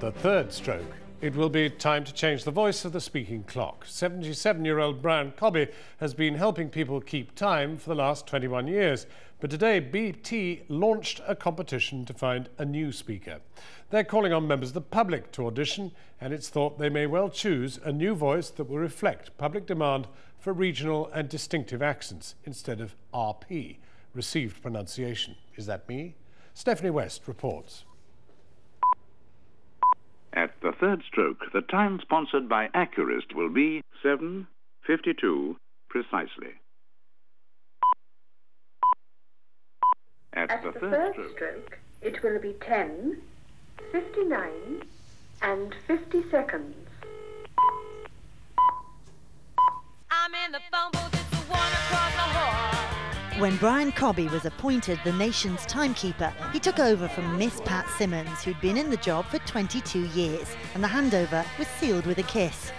the third stroke, it will be time to change the voice of the speaking clock. 77-year-old Brian Cobby has been helping people keep time for the last 21 years. But today, BT launched a competition to find a new speaker. They're calling on members of the public to audition, and it's thought they may well choose a new voice that will reflect public demand for regional and distinctive accents instead of RP, received pronunciation. Is that me? Stephanie West reports. At the third stroke, the time sponsored by Accurist will be 7:52 precisely. At the third stroke, it will be 10:59 and 50 seconds. I'm in the phone booth, it's the one across the hall. When Brian Cobby was appointed the nation's timekeeper, he took over from Miss Pat Simmons, who'd been in the job for 22 years, and the handover was sealed with a kiss.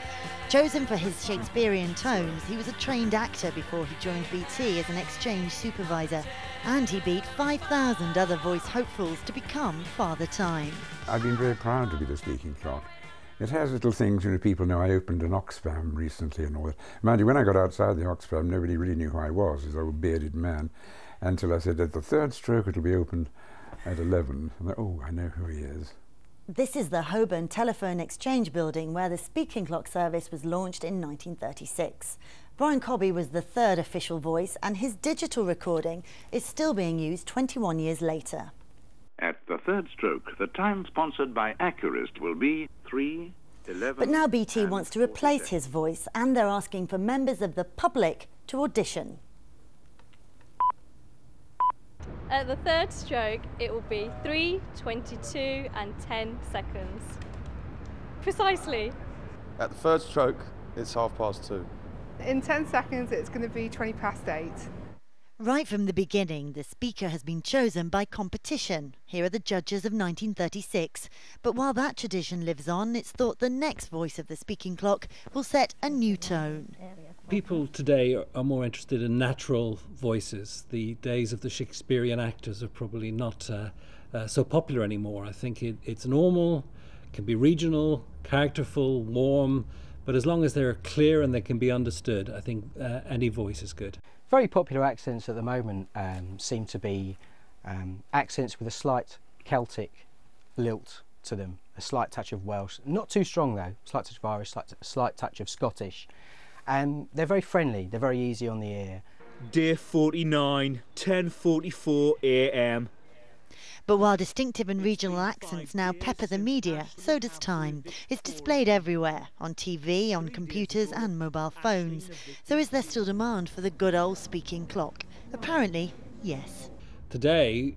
Chosen for his Shakespearean tones, he was a trained actor before he joined BT as an exchange supervisor, and he beat 5,000 other voice hopefuls to become Father Time. I've been very proud to be the speaking clock. It has little things, people know I opened an Oxfam recently and all that. Mind you, when I got outside the Oxfam, nobody really knew who I was, this old bearded man, until I said, at the third stroke it'll be opened at 11. And oh, I know who he is. This is the Holborn Telephone Exchange building where the speaking clock service was launched in 1936. Brian Cobby was the third official voice, and his digital recording is still being used 21 years later. At the third stroke, the time sponsored by Accurist will be 3:11. But now BT wants to replace his voice, and they're asking for members of the public to audition. At the third stroke, it will be 3:22 and 10 seconds. Precisely. At the third stroke, it's 2:30. In 10 seconds, it's going to be 8:20. Right from the beginning, the speaker has been chosen by competition. Here are the judges of 1936. But while that tradition lives on, it's thought the next voice of the speaking clock will set a new tone. People today are more interested in natural voices. The days of the Shakespearean actors are probably not so popular anymore. I think it's normal, can be regional, characterful, warm, but as long as they're clear and they can be understood, I think any voice is good. Very popular accents at the moment seem to be accents with a slight Celtic lilt to them, a slight touch of Welsh, not too strong though, slight touch of Irish, slight touch of Scottish. They're very friendly, they're very easy on the ear. Day 49, 10:44 a.m. But while distinctive and regional accents now pepper the media, so does time. It's displayed everywhere, on TV, on computers and mobile phones. So is there still demand for the good old speaking clock? Apparently, yes. Today,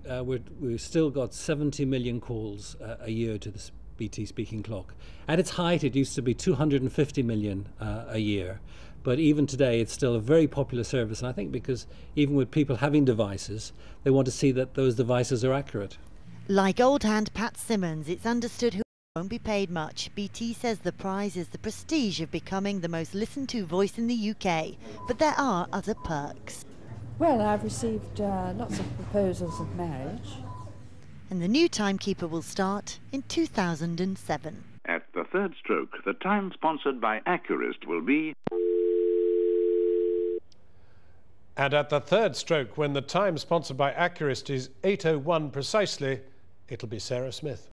we've still got 70 million calls a year to the BT speaking clock. At its height, it used to be 250 million a year. But even today, it's still a very popular service, and I think because even with people having devices, they want to see that those devices are accurate. Like old hand Pat Simmons, it's understood who won't be paid much. BT says the prize is the prestige of becoming the most listened to voice in the UK. But there are other perks. Well, I've received lots of proposals of marriage. And the new timekeeper will start in 2007. At the third stroke, the time sponsored by Accurist will be... And at the third stroke, when the time sponsored by Accurist is 8:01 precisely, it'll be Sarah Smith.